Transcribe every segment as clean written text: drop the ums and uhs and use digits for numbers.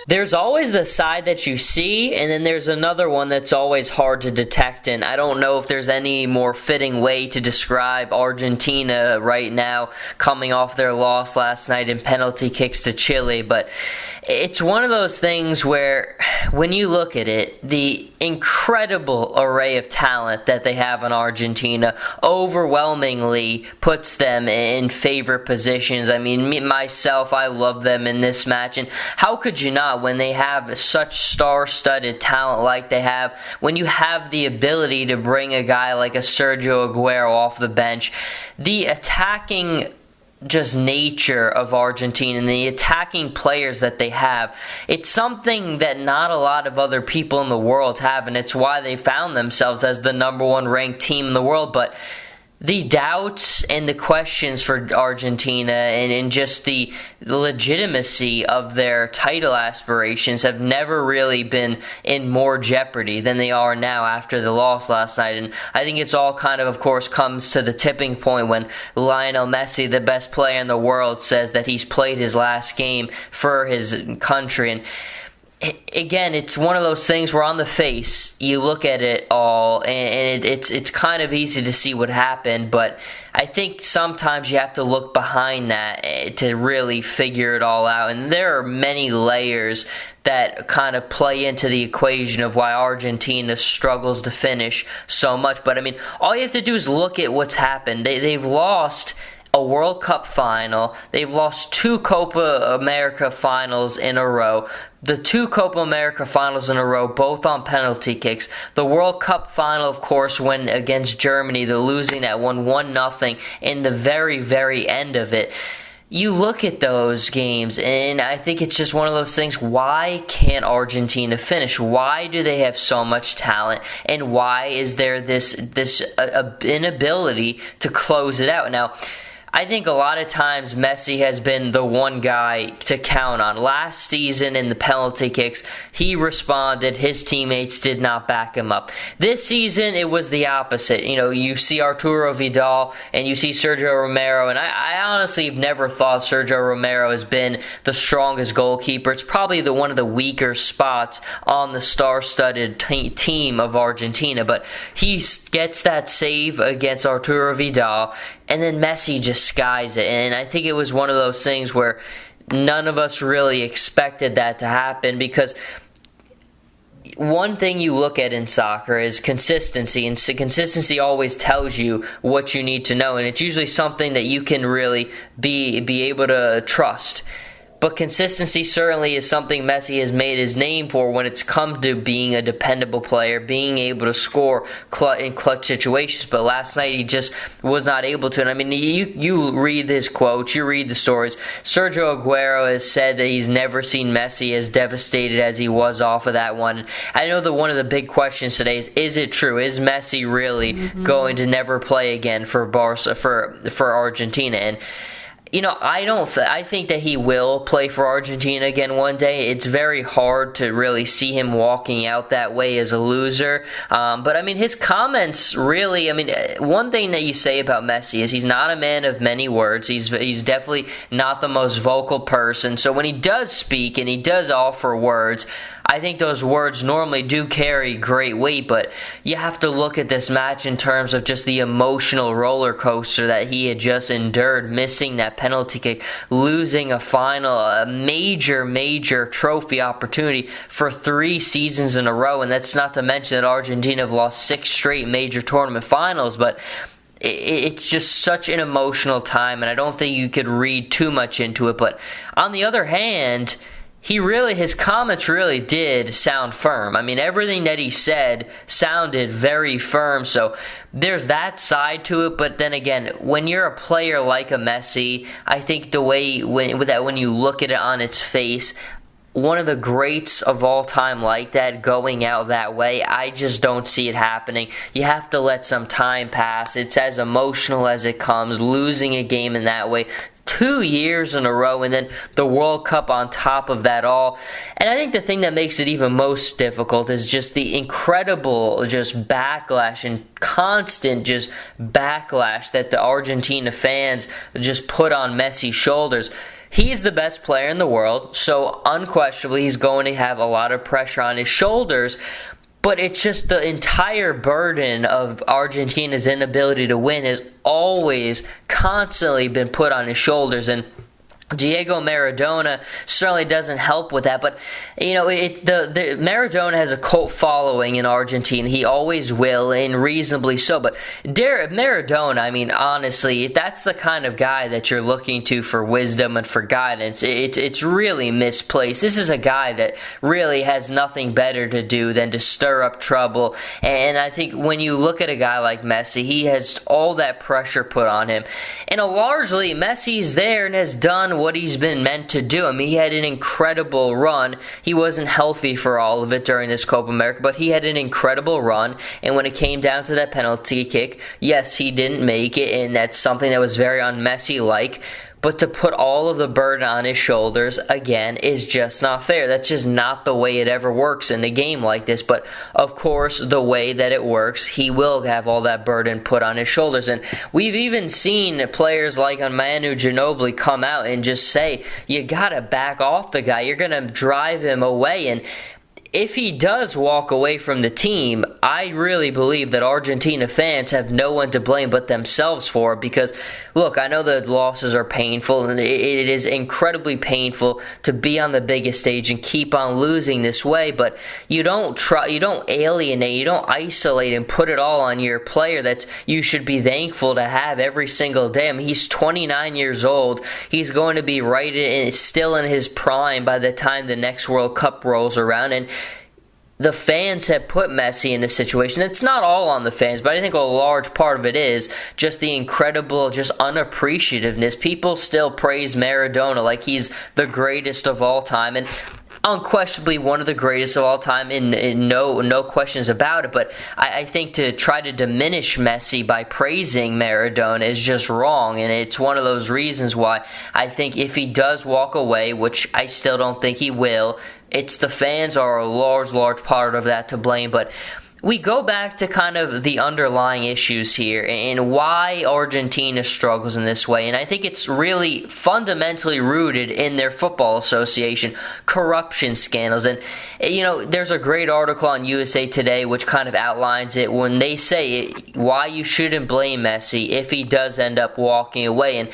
There's always the side that you see, and then there's another one that's always hard to detect, and I don't know if there's any more fitting way to describe Argentina right now coming off their loss last night in penalty kicks to Chile, but it's one of those things where when you look at it, the incredible array of talent that they have in Argentina overwhelmingly puts them in favorite positions. I mean, myself, I love them in this match, and how could you not when they have such star-studded talent like they have, when you have the ability to bring a guy like a Sergio Aguero off the bench, the attacking just nature of Argentina and the attacking players that they have, it's something that not a lot of other people in the world have, and it's why they found themselves as the number one ranked team in the world. But the doubts and the questions for Argentina and just the legitimacy of their title aspirations have never really been in more jeopardy than they are now after the loss last night. And I think it's all kind of course, comes to the tipping point when Lionel Messi, the best player in the world, says that he's played his last game for his country. And again, it's one of those things where on the face, you look at it all, and it's kind of easy to see what happened, but I think sometimes you have to look behind that to really figure it all out, and there are many layers that kind of play into the equation of why Argentina struggles to finish so much. But I mean, all you have to do is look at what's happened. They've lost a World Cup final. They've lost 2 Copa America finals in a row. The 2 Copa America finals in a row, both on penalty kicks. The World Cup final, of course, when against Germany, the losing that one 1-0 in the very, very end of it. You look at those games, and I think it's just one of those things. Why can't Argentina finish? Why do they have so much talent? And why is there this inability to close it out? Now, I think a lot of times Messi has been the one guy to count on. Last season in the penalty kicks, he responded. His teammates did not back him up. This season, it was the opposite. You know, you see Arturo Vidal and you see Sergio Romero, and I honestly have never thought Sergio Romero has been the strongest goalkeeper. It's probably one of the weaker spots on the star-studded team of Argentina, but he gets that save against Arturo Vidal, and then Messi just skies it. And I think it was one of those things where none of us really expected that to happen, because one thing you look at in soccer is consistency, and consistency always tells you what you need to know, and it's usually something that you can really be able to trust. But consistency certainly is something Messi has made his name for when it's come to being a dependable player, being able to score in clutch situations. But last night he just was not able to. And I mean, you read his quotes, you read the stories. Sergio Aguero has said that he's never seen Messi as devastated as he was off of that one. I know that one of the big questions today is it true? Is Messi really going to never play again for Barca, for Argentina? And you know, I think that he will play for Argentina again one day. It's very hard to really see him walking out that way as a loser. But I mean, his comments really, I mean, one thing that you say about Messi is he's not a man of many words. He's definitely not the most vocal person. So when he does speak and he does offer words, I think those words normally do carry great weight, but you have to look at this match in terms of just the emotional roller coaster that he had just endured, missing that penalty kick, losing a major trophy opportunity for 3 seasons in a row, and that's not to mention that Argentina have lost 6 straight major tournament finals, but it's just such an emotional time, and I don't think you could read too much into it. But on the other hand, his comments really did sound firm. I mean, everything that he said sounded very firm, so there's that side to it. But then again, when you're a player like a Messi, I think the way when you look at it on its face, one of the greats of all time like that, going out that way, I just don't see it happening. You have to let some time pass. It's as emotional as it comes, losing a game in that way. 2 years in a row, and then the World Cup on top of that all. And I think the thing that makes it even most difficult is just the incredible just backlash and constant just backlash that the Argentina fans just put on Messi's shoulders. He's the best player in the world, so unquestionably he's going to have a lot of pressure on his shoulders. But it's just the entire burden of Argentina's inability to win has always, constantly been put on his shoulders. And Diego Maradona certainly doesn't help with that, but the Maradona has a cult following in Argentina. He always will, and reasonably so. But Maradona, I mean, honestly, if that's the kind of guy that you're looking to for wisdom and for guidance, it's really misplaced. This is a guy that really has nothing better to do than to stir up trouble. And I think when you look at a guy like Messi, he has all that pressure put on him, and largely Messi's there and has done what he's been meant to do. I mean, he had an incredible run. He wasn't healthy for all of it during this Copa America, but he had an incredible run. And when it came down to that penalty kick, yes, he didn't make it, and that's something that was very un-Messi-like. But to put all of the burden on his shoulders, again, is just not fair. That's just not the way it ever works in a game like this. But, of course, the way that it works, he will have all that burden put on his shoulders. And we've even seen players like Manu Ginobili come out and just say, you got to back off the guy. You're going to drive him away. And if he does walk away from the team, I really believe that Argentina fans have no one to blame but themselves for it. Because, look, I know the losses are painful, and it is incredibly painful to be on the biggest stage and keep on losing this way. But you don't alienate, you don't isolate and put it all on your player that you should be thankful to have every single day. I mean, he's 29 years old. He's going to be still in his prime by the time the next World Cup rolls around. And the fans have put Messi in a situation. It's not all on the fans, but I think a large part of it is just the incredible, just unappreciativeness. People still praise Maradona like he's the greatest of all time, and unquestionably one of the greatest of all time, in no questions about it. But I think to try to diminish Messi by praising Maradona is just wrong, and it's one of those reasons why I think if he does walk away, which I still don't think he will, it's the fans are a large part of that to blame. But we go back to kind of the underlying issues here and why Argentina struggles in this way. And I think it's really fundamentally rooted in their football association, corruption scandals. And, there's a great article on USA Today which kind of outlines it when they say why you shouldn't blame Messi if he does end up walking away. And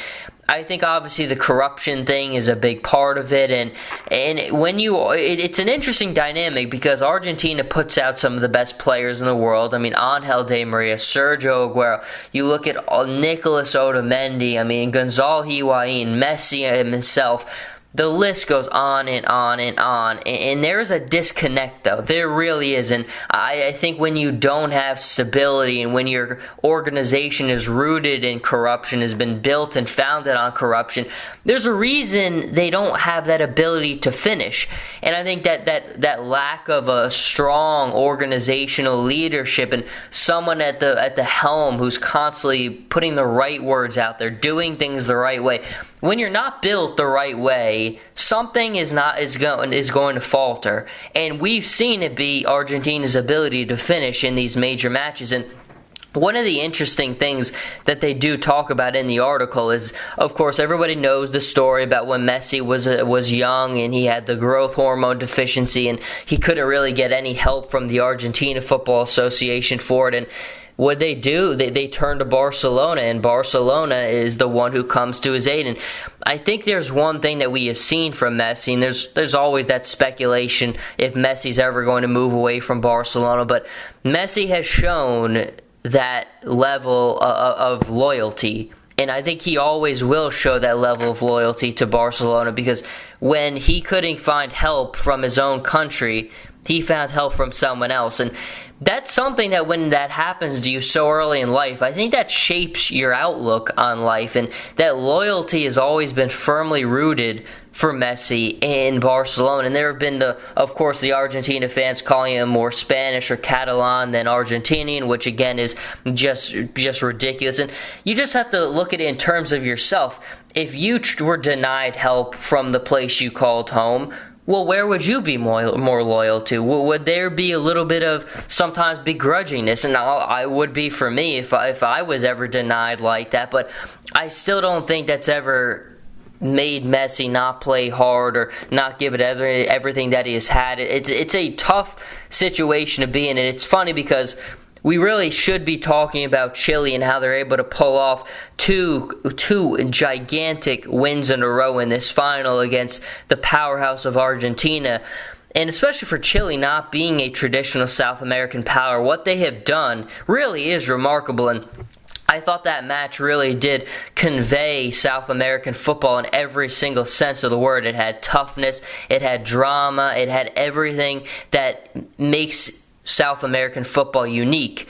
I think obviously the corruption thing is a big part of it, and it's an interesting dynamic because Argentina puts out some of the best players in the world. I mean, Angel Di Maria, Sergio Aguero. You look at Nicolas Otamendi. I mean, Gonzalo Higuain, Messi himself. The list goes on and on and on, and there is a disconnect, though. There really is, and I think when you don't have stability and when your organization is rooted in corruption, has been built and founded on corruption, there's a reason they don't have that ability to finish. And I think that lack of a strong organizational leadership and someone at the helm who's constantly putting the right words out there, doing things the right way. When you're not built the right way, something is going to falter, and we've seen it be Argentina's ability to finish in these major matches. And one of the interesting things that they do talk about in the article is, of course, everybody knows the story about when Messi was young and he had the growth hormone deficiency and he couldn't really get any help from the Argentina Football Association for it. And what they do, they turn to Barcelona, and Barcelona is the one who comes to his aid. And I think there's one thing that we have seen from Messi, and there's always that speculation if Messi's ever going to move away from Barcelona, but Messi has shown that level of loyalty. And I think he always will show that level of loyalty to Barcelona, because when he couldn't find help from his own country, he found help from someone else. And that's something that when that happens to you so early in life, I think that shapes your outlook on life. And that loyalty has always been firmly rooted for Messi in Barcelona. And there have been, of course, the Argentina fans calling him more Spanish or Catalan than Argentinian, which again is just ridiculous. And you just have to look at it in terms of yourself. If you were denied help from the place you called home, well, where would you be more loyal to? Would there be a little bit of sometimes begrudgingness? And I would be for me if I was ever denied like that. But I still don't think that's ever made Messi not play hard or not give it everything that he has had. It's a tough situation to be in, and it's funny because we really should be talking about Chile and how they're able to pull off two gigantic wins in a row in this final against the powerhouse of Argentina. And especially for Chile not being a traditional South American power, what they have done really is remarkable. And I thought that match really did convey South American football in every single sense of the word. It had toughness, it had drama, it had everything that makes South American football unique.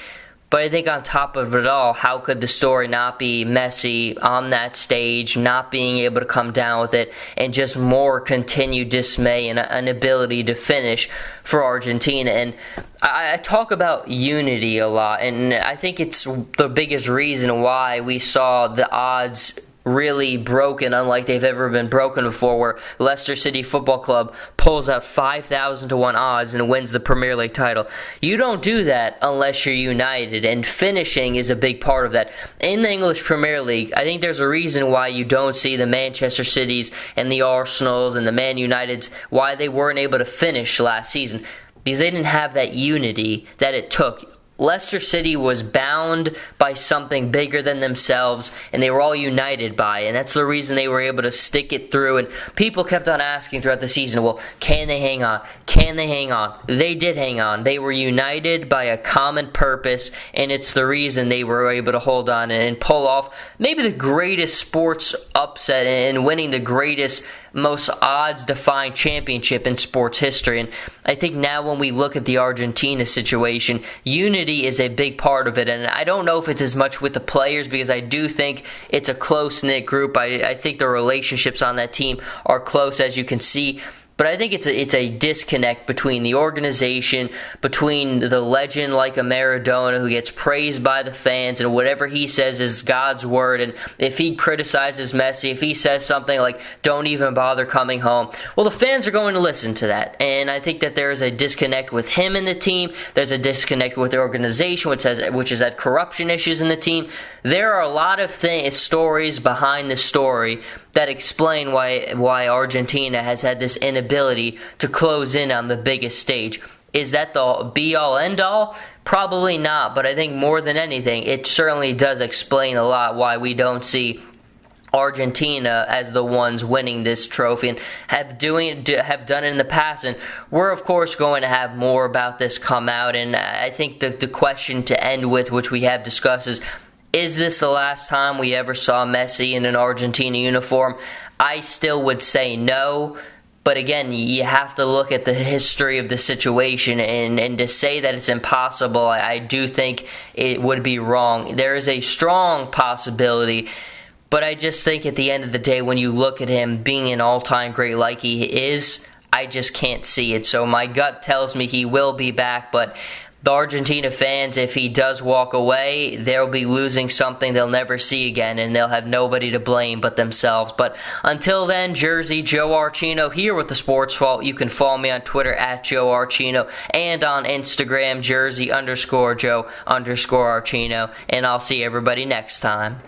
But I think on top of it all, how could the story not be Messi on that stage, not being able to come down with it, and just more continued dismay and an ability to finish for Argentina. And I talk about unity a lot, and I think it's the biggest reason why we saw the odds really broken, unlike they've ever been broken before, where Leicester City Football Club pulls out 5,000 to 1 odds and wins the Premier League title. You don't do that unless you're united, and finishing is a big part of that. In the English Premier League, I think there's a reason why you don't see the Manchester Cities and the Arsenals and the Man Uniteds, why they weren't able to finish last season, because they didn't have that unity that it took. Leicester City was bound by something bigger than themselves, and they were all united by it, and that's the reason they were able to stick it through. And people kept on asking throughout the season, well, can they hang on? Can they hang on? They did hang on. They were united by a common purpose, and it's the reason they were able to hold on and pull off maybe the greatest sports upset and winning the greatest, most odds-defying championship in sports history. And I think now when we look at the Argentina situation, unity is a big part of it. And I don't know if it's as much with the players, because I do think it's a close-knit group. I think the relationships on that team are close, as you can see. But I think it's a disconnect between the organization, between the legend like a Maradona who gets praised by the fans and whatever he says is God's word. And if he criticizes Messi, if he says something like, don't even bother coming home, well, the fans are going to listen to that. And I think that there is a disconnect with him and the team. There's a disconnect with the organization, which has had corruption issues in the team. There are a lot of stories behind the story that explain why Argentina has had this inability to close in on the biggest stage. Is that the be-all, end-all? Probably not, but I think more than anything, it certainly does explain a lot why we don't see Argentina as the ones winning this trophy and have done it in the past. And we're of course going to have more about this come out, and I think the question to end with, which we have discussed, is this the last time we ever saw Messi in an Argentina uniform? I still would say no. But again, you have to look at the history of the situation, and to say that it's impossible, I do think it would be wrong. There is a strong possibility, but I just think at the end of the day, when you look at him being an all-time great like he is, I just can't see it. So my gut tells me he will be back, but the Argentina fans, if he does walk away, they'll be losing something they'll never see again, and they'll have nobody to blame but themselves. But until then, Jersey Joe Archino here with the Sports Vault. You can follow me on Twitter at Joe Archino and on Instagram, Jersey_Joe_Archino. And I'll see everybody next time.